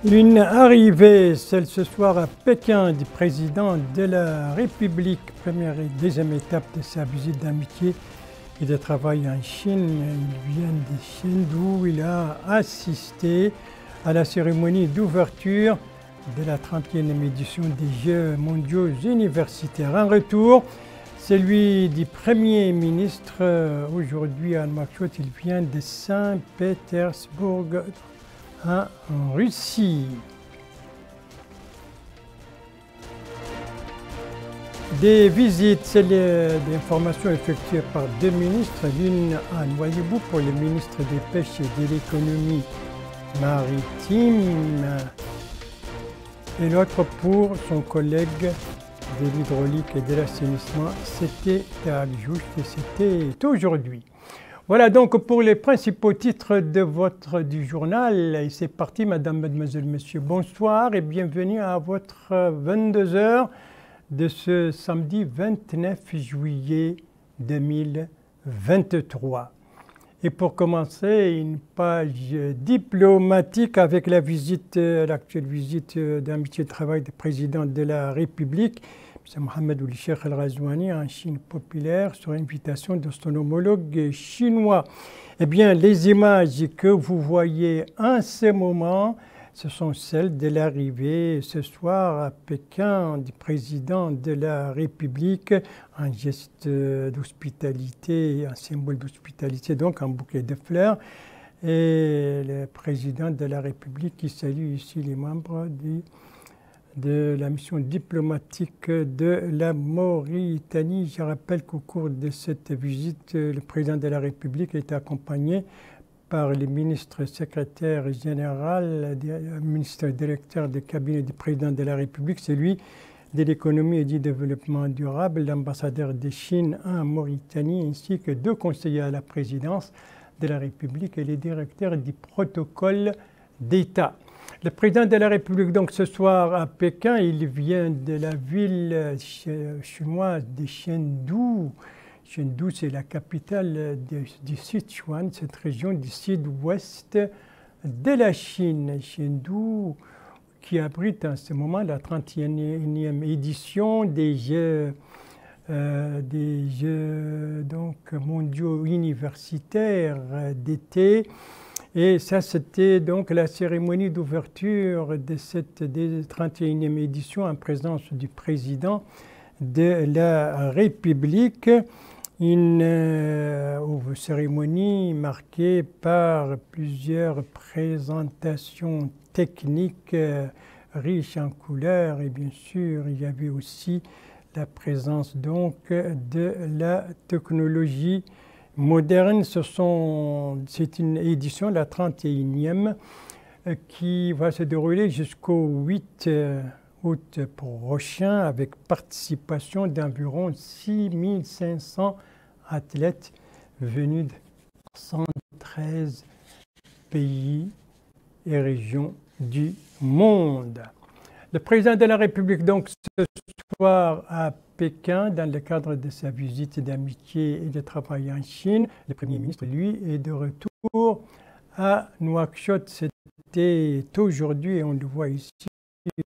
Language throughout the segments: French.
Une arrivée, celle ce soir à Pékin, du président de la République, première et deuxième étape de sa visite d'amitié et de travail en Chine. Il vient de Chengdu, il a assisté à la cérémonie d'ouverture de la 30e édition des Jeux mondiaux universitaires. En retour, celui du Premier ministre, aujourd'hui à Nouakchott, il vient de Saint-Pétersbourg, en Russie. Des visites, c'est des informations effectuées par deux ministres, l'une à Nouadhibou pour le ministre des Pêches et de l'économie maritime et l'autre pour son collègue de l'hydraulique et de l'assainissement. C'était à Aljouch et c'était aujourd'hui. Voilà donc pour les principaux titres du journal. Et c'est parti, madame, mademoiselle, monsieur. Bonsoir et bienvenue à votre 22h de ce samedi 29 juillet 2023. Et pour commencer, une page diplomatique avec l'actuelle visite d'amitié de travail du président de la République, M. Mohamed Ould Cheikh El Ghazouani, en Chine populaire, sur invitation de son homologue chinois. Eh bien, les images que vous voyez en ce moment, ce sont celles de l'arrivée ce soir à Pékin du président de la République, un geste d'hospitalité, un symbole d'hospitalité, donc un bouquet de fleurs. Et le président de la République qui salue ici les membres de la mission diplomatique de la Mauritanie. Je rappelle qu'au cours de cette visite, le président de la République est accompagné par le ministre secrétaire général, le ministre directeur du cabinet du président de la République, celui de l'économie et du développement durable, l'ambassadeur de Chine en Mauritanie, ainsi que deux conseillers à la présidence de la République et les directeurs du protocole d'État. Le président de la République, donc ce soir à Pékin, il vient de la ville chinoise de Chengdu. Chengdu, c'est la capitale du Sichuan, cette région du sud-ouest de la Chine. Chengdu, qui abrite en ce moment la 31e édition des Jeux donc, mondiaux universitaires d'été. Et ça, c'était donc la cérémonie d'ouverture de cette 31e édition en présence du président de la République. Une cérémonie marquée par plusieurs présentations techniques riches en couleurs et bien sûr, il y avait aussi la présence donc de la technologie moderne. C'est une édition, la 31e, qui va se dérouler jusqu'au 8 août prochain avec participation d'environ 6500 athlètes venus de 113 pays et régions du monde. Le président de la République, donc, ce soir à Pékin, dans le cadre de sa visite d'amitié et de travail en Chine, le Premier ministre, lui, est de retour à Nouakchott. C'était aujourd'hui, et on le voit ici, il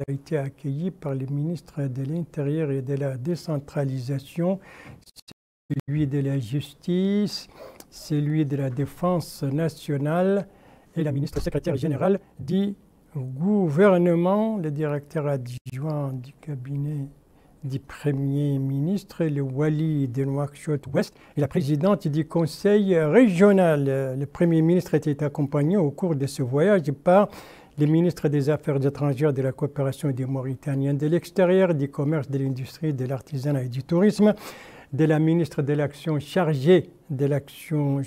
a été accueilli par le ministre de l'Intérieur et de la décentralisation, celui de la Justice, celui de la Défense nationale et la ministre secrétaire générale du gouvernement, le directeur adjoint du cabinet du Premier ministre, le Wali de Nouakchott-Ouest et la présidente du Conseil régional. Le Premier ministre était accompagné au cours de ce voyage par le ministre des Affaires étrangères, de la coopération des Mauritaniens de l'extérieur, du commerce, de l'industrie, de l'artisanat et du tourisme, de la ministre de l'Action chargée de l'action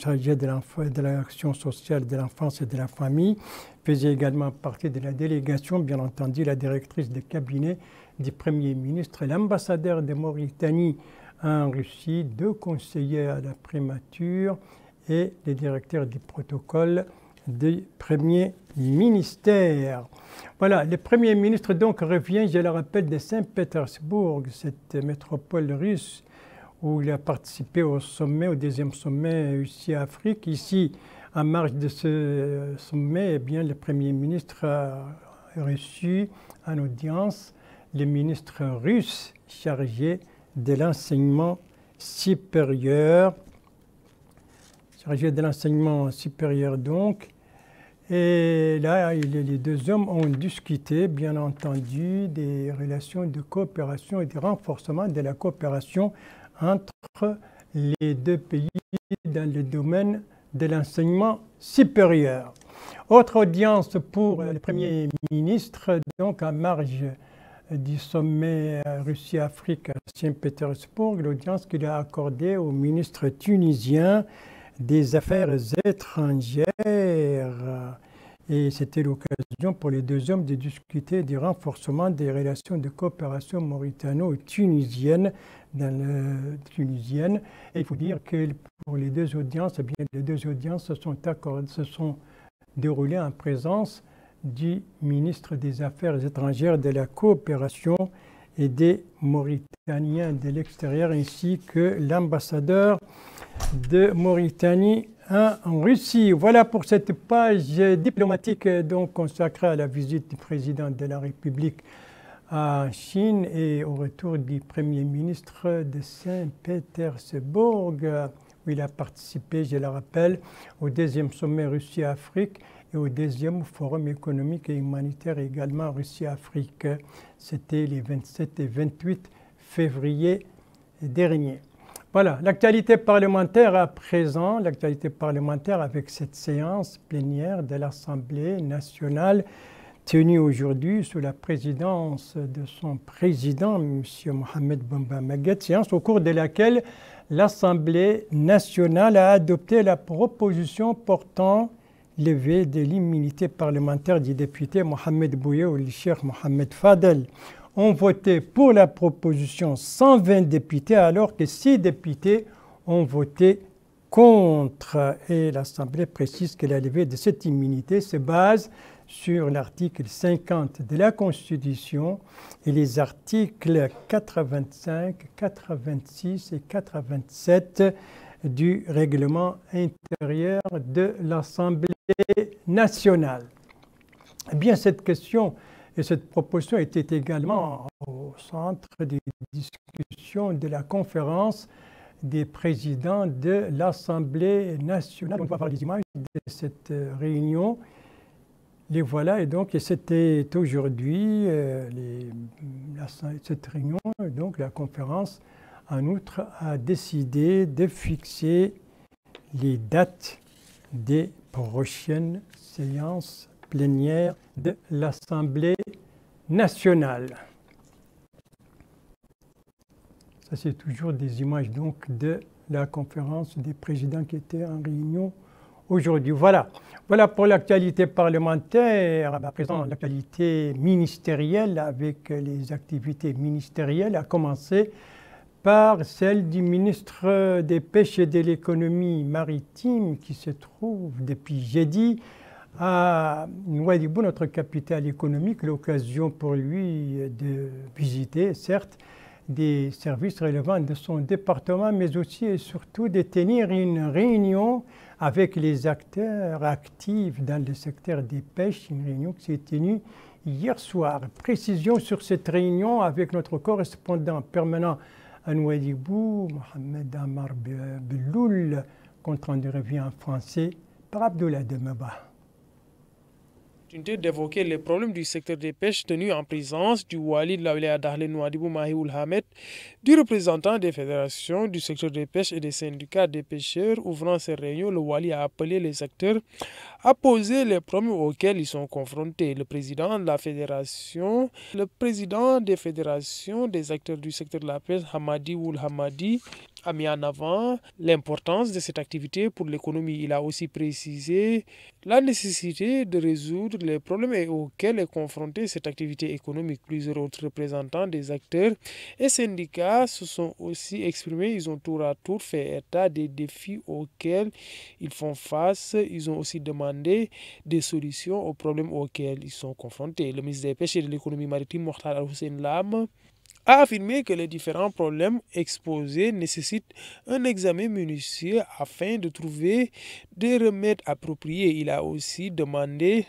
sociale de l'enfance et de la famille, faisait également partie de la délégation, bien entendu, la directrice de cabinet du Premier ministre, l'ambassadeur de Mauritanie en Russie, deux conseillers à la primature et le directeur du protocole du Premier ministère. Voilà, le Premier ministre donc revient, je le rappelle, de Saint-Pétersbourg, cette métropole russe où il a participé au deuxième sommet Russie-Afrique. Ici, En marge de ce sommet, eh bien, le Premier ministre a reçu en audience le ministre russe chargé de l'enseignement supérieur. Donc. Et là, les deux hommes ont discuté, bien entendu, des relations de coopération et du renforcement de la coopération entre les deux pays dans le domaine de l'enseignement supérieur. Autre audience pour le Premier ministre, donc en marge du sommet Russie-Afrique à Saint-Pétersbourg, l'audience qu'il a accordée au ministre tunisien des Affaires étrangères. Et c'était l'occasion pour les deux hommes de discuter du renforcement des relations de coopération mauritano-tunisienne. Et il faut dire que pour les deux audiences, eh bien, les deux audiences se sont déroulées en présence du ministre des Affaires étrangères, de la coopération et des Mauritaniens de l'extérieur, ainsi que l'ambassadeur de Mauritanie en Russie. Voilà pour cette page diplomatique donc consacrée à la visite du président de la République en Chine et au retour du Premier ministre de Saint-Pétersbourg, où il a participé, je le rappelle, au deuxième sommet Russie-Afrique et au deuxième forum économique et humanitaire également Russie-Afrique. C'était les 27 et 28 février dernier. Voilà, l'actualité parlementaire à présent, l'actualité parlementaire avec cette séance plénière de l'Assemblée nationale tenue aujourd'hui sous la présidence de son président, M. Mohamed Boumba Maguette, séance au cours de laquelle l'Assemblée nationale a adopté la proposition portant levée de l'immunité parlementaire du député Mohamed Bouye ou le Cheikh Mohamed Fadel. Ont voté pour la proposition 120 députés, alors que 6 députés ont voté contre. Et l'Assemblée précise que la levée de cette immunité se base sur l'article 50 de la Constitution et les articles 85, 86 et 87 du règlement intérieur de l'Assemblée nationale. Eh bien, cette question et cette proposition était également au centre des discussions de la conférence des présidents de l'Assemblée nationale. On va voir les images de cette réunion. Les voilà, et donc c'était aujourd'hui cette réunion, donc la conférence, en outre, a décidé de fixer les dates des prochaines séances plénière de l'Assemblée nationale. Ça, c'est toujours des images donc de la conférence des présidents qui étaient en réunion aujourd'hui. Voilà pour l'actualité parlementaire. À présent, l'actualité ministérielle avec les activités ministérielles, a commencé par celle du ministre des Pêches et de l'Économie maritime qui se trouve depuis jeudi à Nouadhibou, notre capitale économique, l'occasion pour lui de visiter, certes, des services relevant de son département, mais aussi et surtout de tenir une réunion avec les acteurs actifs dans le secteur des pêches, une réunion qui s'est tenue hier soir. Précision sur cette réunion avec notre correspondant permanent à Nouadhibou, Mohamed Amar Belloul, compte rendu revient en français par Abdoulaye Demeba. D'évoquer les problèmes du secteur des pêches tenu en présence du Wali de la wilaya d'Ahle Nouadhibou Mahioul Hamed, du représentant des fédérations du secteur des pêches et des syndicats des pêcheurs. Ouvrant ces réunions, le Wali a appelé les acteurs à poser les problèmes auxquels ils sont confrontés. Le président de la fédération, le président des fédérations des acteurs du secteur de la pêche, Hamadi Oul Hamadi, a mis en avant l'importance de cette activité pour l'économie. Il a aussi précisé la nécessité de résoudre les problèmes auxquels est confrontée cette activité économique. Plusieurs autres représentants des acteurs et syndicats se sont aussi exprimés. Ils ont tour à tour fait état des défis auxquels ils font face. Ils ont aussi demandé des solutions aux problèmes auxquels ils sont confrontés. Le ministre des Pêches et de l'économie maritime, Mokhtar Al-Hussein Lam, a affirmé que les différents problèmes exposés nécessitent un examen minutieux afin de trouver des remèdes appropriés. Il a aussi demandé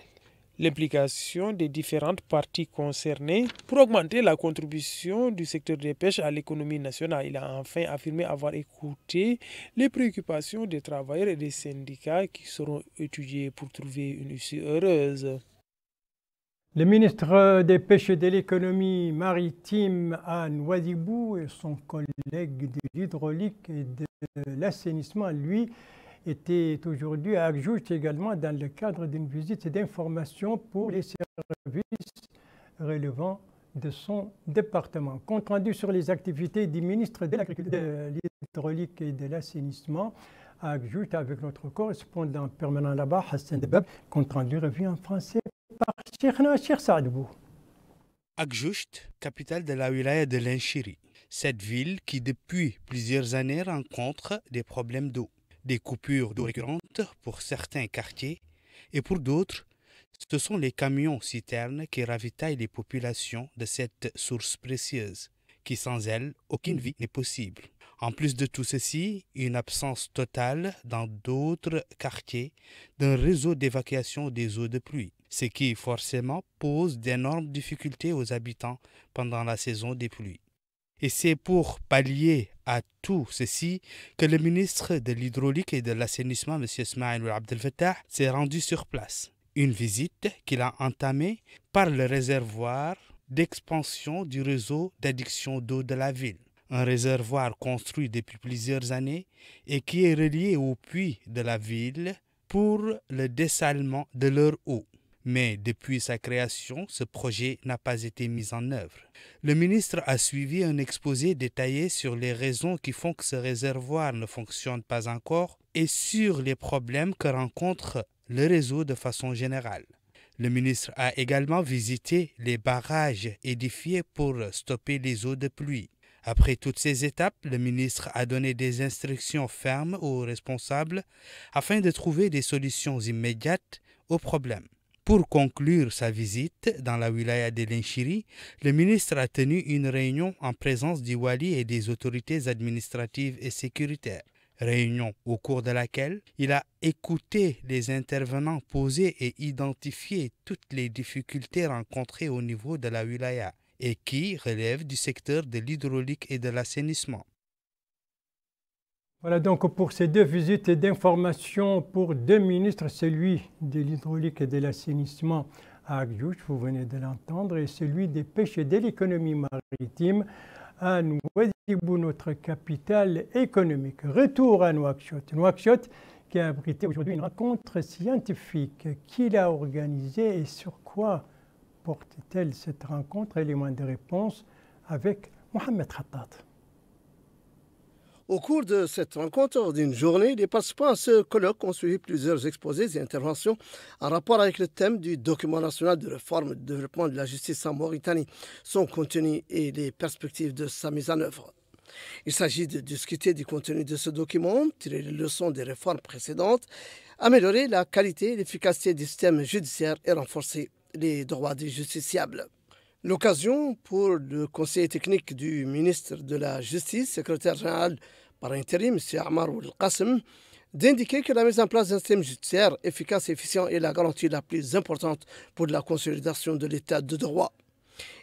l'implication des différentes parties concernées pour augmenter la contribution du secteur des pêches à l'économie nationale. Il a enfin affirmé avoir écouté les préoccupations des travailleurs et des syndicats qui seront étudiées pour trouver une issue heureuse. Le ministre des Pêches et de l'économie maritime à Nouadhibou et son collègue de l'hydraulique et de l'assainissement, lui, était aujourd'hui à Agjout également dans le cadre d'une visite d'information pour les services relevant de son département. Compte rendu sur les activités du ministre de l'Agriculture, de l'hydraulique et de l'assainissement à Agjout avec notre correspondant permanent là-bas, Hassan Debab. Compte rendu revue en français par Cheikh Saadbou. Agjout, capitale de la wilaya de l'Inchiri. Cette ville qui depuis plusieurs années rencontre des problèmes d'eau. Des coupures d'eau récurrentes pour certains quartiers et pour d'autres, ce sont les camions-citernes qui ravitaillent les populations de cette source précieuse, qui sans elle, aucune vie n'est possible. En plus de tout ceci, une absence totale dans d'autres quartiers d'un réseau d'évacuation des eaux de pluie, ce qui forcément pose d'énormes difficultés aux habitants pendant la saison des pluies. Et c'est pour pallier à tout ceci que le ministre de l'Hydraulique et de l'Assainissement, M. Ismaël Abdel Fattah, s'est rendu sur place. Une visite qu'il a entamée par le réservoir d'expansion du réseau d'adduction d'eau de la ville. Un réservoir construit depuis plusieurs années et qui est relié au puits de la ville pour le dessalement de leur eau. Mais depuis sa création, ce projet n'a pas été mis en œuvre. Le ministre a suivi un exposé détaillé sur les raisons qui font que ce réservoir ne fonctionne pas encore et sur les problèmes que rencontre le réseau de façon générale. Le ministre a également visité les barrages édifiés pour stopper les eaux de pluie. Après toutes ces étapes, le ministre a donné des instructions fermes aux responsables afin de trouver des solutions immédiates aux problèmes. Pour conclure sa visite dans la wilaya de l'Inchiri, le ministre a tenu une réunion en présence du wali et des autorités administratives et sécuritaires. Réunion au cours de laquelle il a écouté les intervenants poser et identifier toutes les difficultés rencontrées au niveau de la wilaya et qui relèvent du secteur de l'hydraulique et de l'assainissement. Voilà donc pour ces deux visites d'information pour deux ministres, celui de l'hydraulique et de l'assainissement à Agjout, vous venez de l'entendre, et celui des pêches et de l'économie maritime à Nouadhibou, notre capitale économique. Retour à Nouakchott. Nouakchott qui a abrité aujourd'hui une rencontre scientifique. Qui l'a organisée et sur quoi porte-t-elle cette rencontre? Élément de réponse avec Mohamed Khattat. Au cours de cette rencontre d'une journée, les participants à ce colloque ont suivi plusieurs exposés et interventions en rapport avec le thème du document national de réforme et de développement de la justice en Mauritanie, son contenu et les perspectives de sa mise en œuvre. Il s'agit de discuter du contenu de ce document, tirer les leçons des réformes précédentes, améliorer la qualité et l'efficacité du système judiciaire et renforcer les droits des justiciables. L'occasion pour le conseiller technique du ministre de la Justice, secrétaire général par intérim, M. Ammar El-Qassem, d'indiquer que la mise en place d'un système judiciaire efficace et efficient est la garantie la plus importante pour la consolidation de l'état de droit.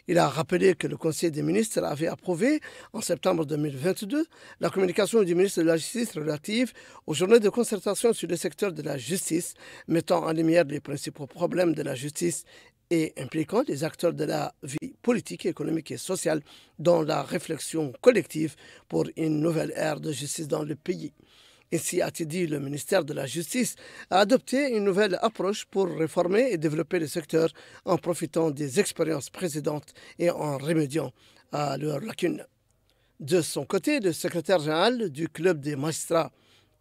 Il a rappelé que le Conseil des ministres avait approuvé, en septembre 2022, la communication du ministre de la Justice relative aux journées de concertation sur le secteur de la justice, mettant en lumière les principaux problèmes de la justice et impliquant les acteurs de la vie politique, économique et sociale dans la réflexion collective pour une nouvelle ère de justice dans le pays. Ainsi a-t-il dit, le ministère de la Justice a adopté une nouvelle approche pour réformer et développer le secteur en profitant des expériences précédentes et en remédiant à leurs lacunes. De son côté, le secrétaire général du club des magistrats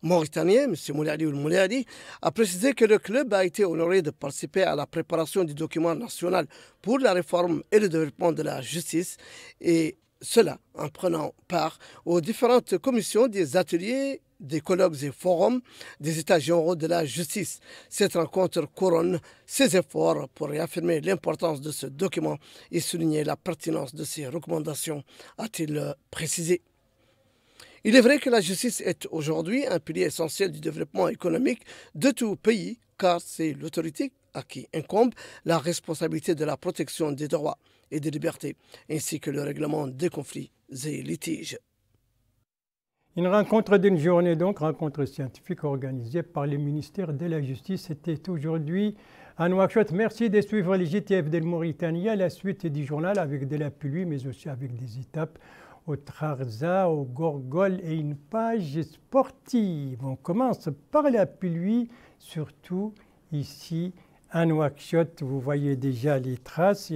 mauritanien, M. Moulali Moulali, a précisé que le club a été honoré de participer à la préparation du document national pour la réforme et le développement de la justice, et cela en prenant part aux différentes commissions des ateliers des colloques et forums des États généraux de la justice. Cette rencontre couronne ses efforts pour réaffirmer l'importance de ce document et souligner la pertinence de ses recommandations, a-t-il précisé. Il est vrai que la justice est aujourd'hui un pilier essentiel du développement économique de tout pays, car c'est l'autorité à qui incombe la responsabilité de la protection des droits et des libertés, ainsi que le règlement des conflits et litiges. Une rencontre d'une journée, donc, rencontre scientifique organisée par le ministère de la Justice. C'était aujourd'hui à Nouakchott. Merci de suivre les JTF de Mauritanie à la suite du journal avec de la pluie, mais aussi avec des étapes au Trarza, au Gorgol et une page sportive. On commence par la pluie, surtout ici à Nouakchott. Vous voyez déjà les traces.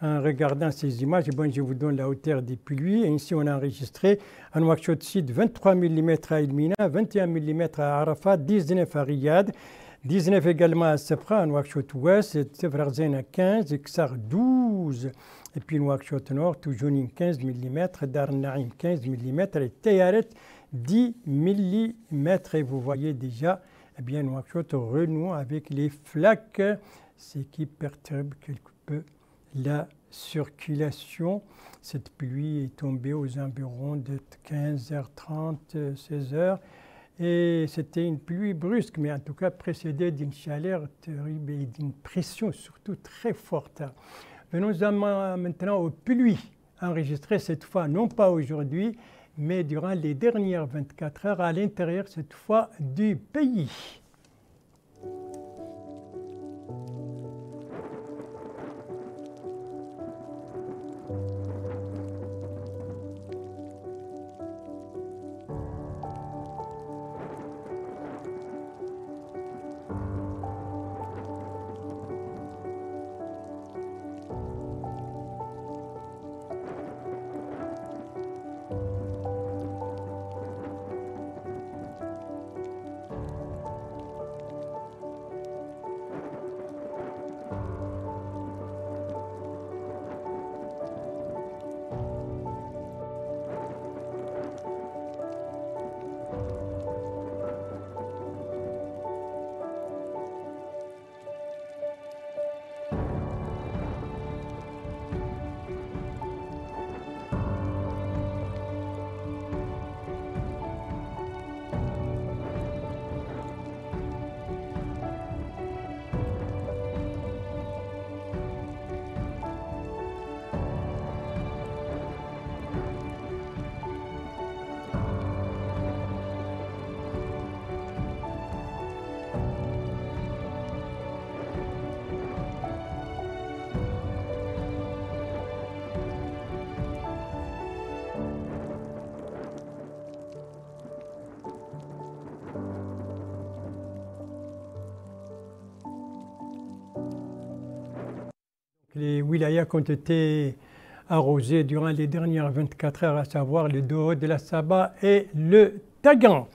En regardant ces images, je vous donne la hauteur des pluies. Et ici, on a enregistré à Nouakchott Sud 23 mm à Elmina, 21 mm à Arafat, 19 à Riyad, 19 également à Safra, à Nouakchott Ouest, Tefrazen à 15, Ksar 12. Et puis Nouakchott Nord, Toujounine 15 mm, Darnaïm 15 mm et Tayaret 10 mm. Et vous voyez déjà, Nouakchott renoue avec les flaques, ce qui perturbe quelque peu la circulation. Cette pluie est tombée aux environs de 15h30, 16h. Et c'était une pluie brusque, mais en tout cas précédée d'une chaleur terrible et d'une pression surtout très forte. Venons maintenant aux pluies enregistrées cette fois, non pas aujourd'hui, mais durant les dernières 24 heures à l'intérieur cette fois du pays. Les wilayas qui ont été arrosés durant les dernières 24 heures, à savoir le Doho de la Saba et le Tagan.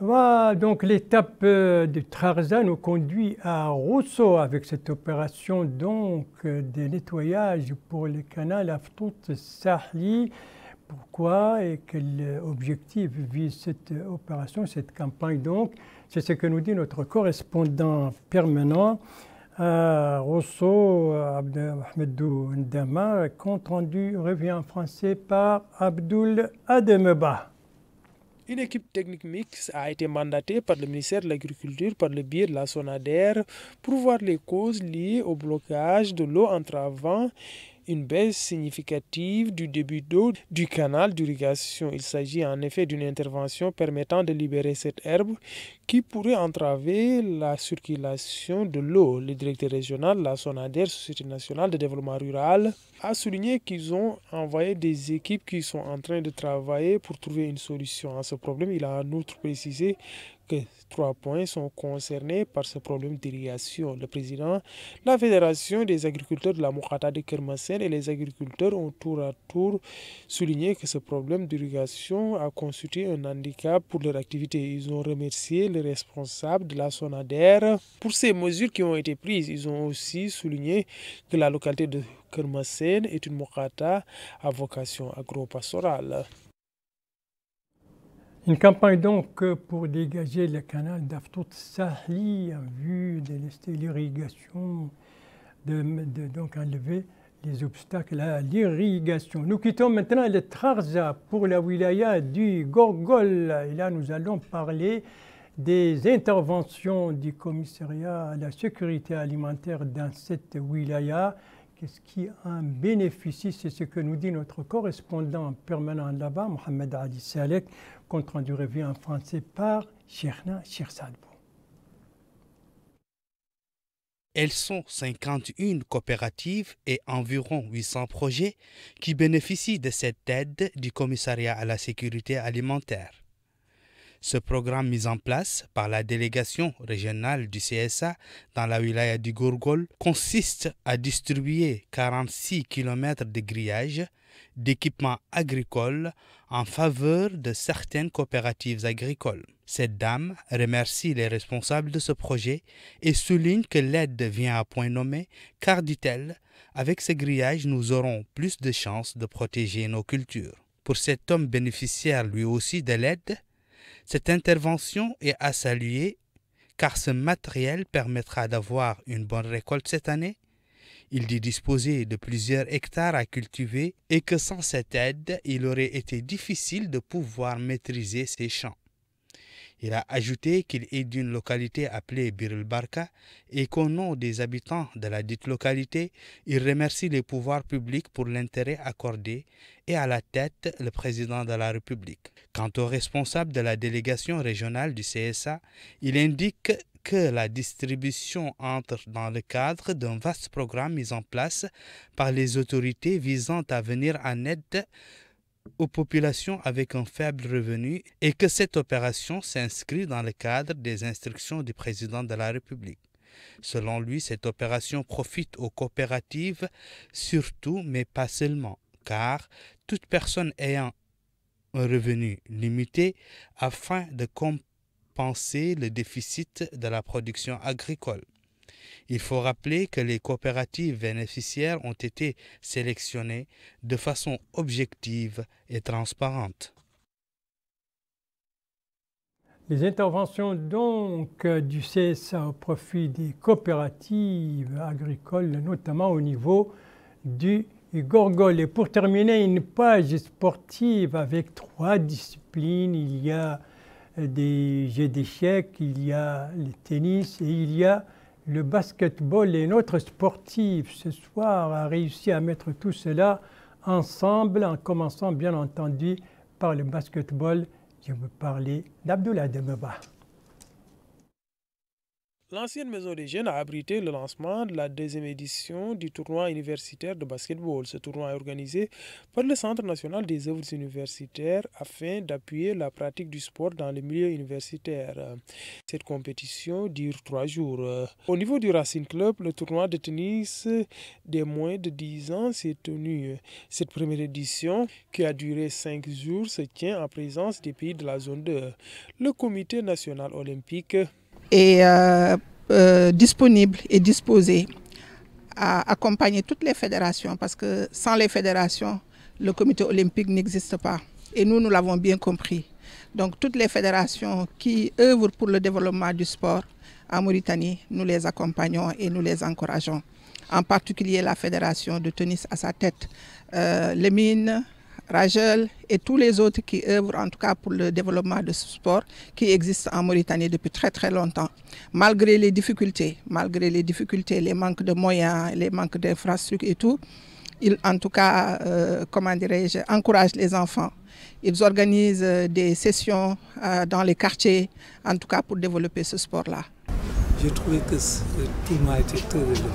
Voilà, donc l'étape de Trarza nous conduit à Rosso avec cette opération donc de nettoyage pour le canal Aftout Sahli. Pourquoi et quel objectif vise cette opération, cette campagne donc? C'est ce que nous dit notre correspondant permanent à Rosso, Ahmedou Ndama. Compte rendu revient en français par Abdoul Ademeba. Une équipe technique mixte a été mandatée par le ministère de l'Agriculture par le biais de la SONADER pour voir les causes liées au blocage de l'eau entravant une baisse significative du débit d'eau du canal d'irrigation. Il s'agit en effet d'une intervention permettant de libérer cette herbe qui pourrait entraver la circulation de l'eau. Le directeur régional de la SONADER, Société nationale de développement rural, a souligné qu'ils ont envoyé des équipes qui sont en train de travailler pour trouver une solution à ce problème. Il a en outre précisé que 3 points sont concernés par ce problème d'irrigation. Le président de la Fédération des agriculteurs de la Moukata de Kermassen et les agriculteurs ont tour à tour souligné que ce problème d'irrigation a constitué un handicap pour leur activité. Ils ont remercié les responsables de la SONADER pour ces mesures qui ont été prises. Ils ont aussi souligné que la localité de Kermassen est une Moukata à vocation agro-pastorale. Une campagne donc pour dégager le canal d'Aftout Sahli en vue de l'irrigation, donc enlever les obstacles à l'irrigation. Nous quittons maintenant le Trarza pour la wilaya du Gorgol. Et là, nous allons parler des interventions du commissariat à la sécurité alimentaire dans cette wilaya. Qu'est-ce qui en bénéficie? C'est ce que nous dit notre correspondant permanent là-bas, Mohamed Ali Salek, compte rendu revue en français par Cherna Chirsadbou. Elles sont 51 coopératives et environ 800 projets qui bénéficient de cette aide du commissariat à la sécurité alimentaire. Ce programme mis en place par la délégation régionale du CSA dans la wilaya du Gorgol consiste à distribuer 46 km de grillage d'équipements agricoles en faveur de certaines coopératives agricoles. Cette dame remercie les responsables de ce projet et souligne que l'aide vient à point nommé car, dit-elle, avec ce grillage, nous aurons plus de chances de protéger nos cultures. Pour cet homme bénéficiaire lui aussi de l'aide, cette intervention est à saluer car ce matériel permettra d'avoir une bonne récolte cette année. Il dit disposer de plusieurs hectares à cultiver et que sans cette aide, il aurait été difficile de pouvoir maîtriser ses champs. Il a ajouté qu'il est d'une localité appelée Bir el-Barka et qu'au nom des habitants de la dite localité, il remercie les pouvoirs publics pour l'intérêt accordé et à la tête le président de la République. Quant au responsable de la délégation régionale du CSA, il indique que la distribution entre dans le cadre d'un vaste programme mis en place par les autorités visant à venir en aide aux populations avec un faible revenu et que cette opération s'inscrit dans le cadre des instructions du président de la République. Selon lui, cette opération profite aux coopératives surtout, mais pas seulement, car toute personne ayant un revenu limité afin de compenser le déficit de la production agricole. Il faut rappeler que les coopératives bénéficiaires ont été sélectionnées de façon objective et transparente. Les interventions donc du CSA au profit des coopératives agricoles, notamment au niveau du Gorgol. Et pour terminer, une page sportive avec 3 disciplines. Il y a des jeux d'échecs, il y a le tennis et il y a le basketball. Et notre sportif ce soir a réussi à mettre tout cela ensemble, en commençant bien entendu par le basketball. Je veux parler d'Abdoulaye Dembaba. L'ancienne maison des jeunes a abrité le lancement de la 2e édition du tournoi universitaire de basketball. Ce tournoi est organisé par le Centre national des œuvres universitaires afin d'appuyer la pratique du sport dans le milieu universitaire. Cette compétition dure 3 jours. Au niveau du Racing Club, le tournoi de tennis des moins de 10 ans s'est tenu. Cette première édition, qui a duré 5 jours, se tient en présence des pays de la zone 2. Le comité national olympique est disponible et disposé à accompagner toutes les fédérations parce que sans les fédérations, le comité olympique n'existe pas. Et nous l'avons bien compris. Donc toutes les fédérations qui œuvrent pour le développement du sport en Mauritanie, nous les accompagnons et nous les encourageons. En particulier la fédération de tennis à sa tête, Lemine, Rajel et tous les autres qui œuvrent en tout cas pour le développement de ce sport qui existe en Mauritanie depuis très très longtemps. Malgré les difficultés, les manques de moyens, les manques d'infrastructures et tout, ils en tout cas, encouragent les enfants. Ils organisent des sessions dans les quartiers, en tout cas pour développer ce sport-là. J'ai trouvé que ce tournoi était très relevé.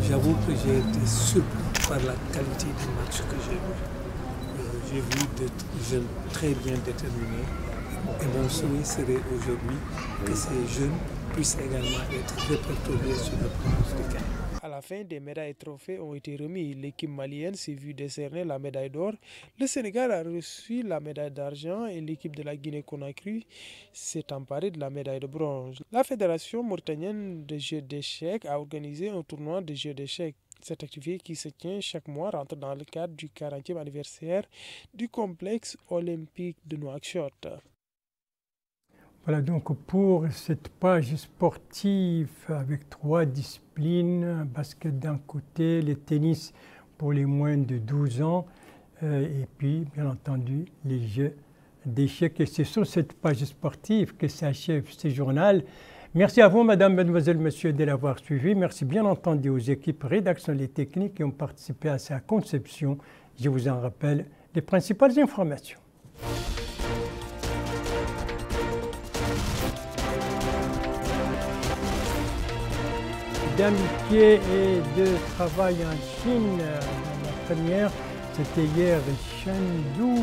J'avoue que j'ai été surpris par la qualité des matchs que j'ai vus. J'ai vu des jeunes très bien déterminés et mon souhait serait aujourd'hui que ces jeunes puissent également être répertoriés sur le plan africain. À la fin, des médailles et trophées ont été remis. L'équipe malienne s'est vue décerner la médaille d'or. Le Sénégal a reçu la médaille d'argent et l'équipe de la Guinée-Conakry s'est emparée de la médaille de bronze. La Fédération mauritanienne de jeux d'échecs a organisé un tournoi de jeux d'échecs Cette activité qui se tient chaque mois rentre dans le cadre du 40e anniversaire du complexe olympique de Nouakchott. Voilà donc pour cette page sportive avec 3 disciplines, basket d'un côté, le tennis pour les moins de 12 ans et puis bien entendu les jeux d'échecs. Et c'est sur cette page sportive que s'achève ce journal. Merci à vous, Madame, Mademoiselle, Monsieur, de l'avoir suivi. Merci bien entendu aux équipes rédactionnelles et techniques qui ont participé à sa conception. Je vous en rappelle les principales informations. D'amitié et de travail en Chine, la première, c'était hier à Chengdu,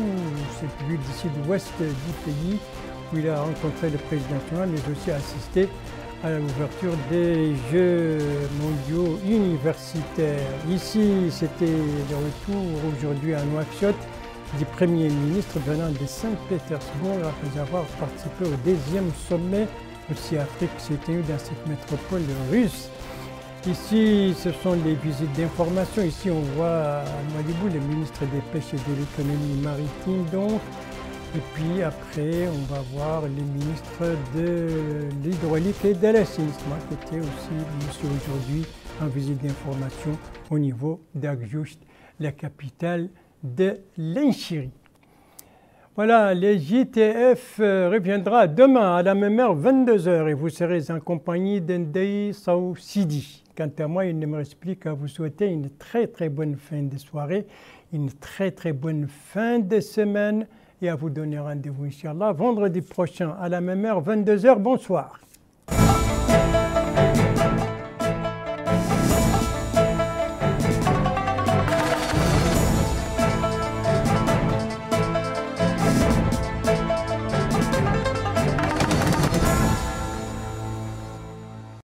cette ville du sud-ouest du pays, où il a rencontré le président chinois, mais aussi assisté à l'ouverture des Jeux mondiaux universitaires. Ici, c'était le retour aujourd'hui à Nouakchott du Premier ministre venant de Saint-Pétersbourg après avoir participé au 2e sommet aussi Afrique qui s'est tenu dans cette métropole russe. Ici, ce sont les visites d'information. Ici, on voit à Nouadhibou le ministre des Pêches et de l'économie maritime donc. Et puis après, on va voir le ministre de l'hydraulique et de l'assainissement qui était aussi aujourd'hui en visite d'information au niveau d'Agjoust, la capitale de l'Inchiri. Voilà, le JTF reviendra demain à la même heure, 22h, et vous serez en compagnie d'Ndei Sow Sidi. Quant à moi, il ne me reste plus qu'à vous souhaiter une très très bonne fin de soirée, une très très bonne fin de semaine, et à vous donner rendez-vous, Inch'Allah, vendredi prochain à la même heure, 22h. Bonsoir.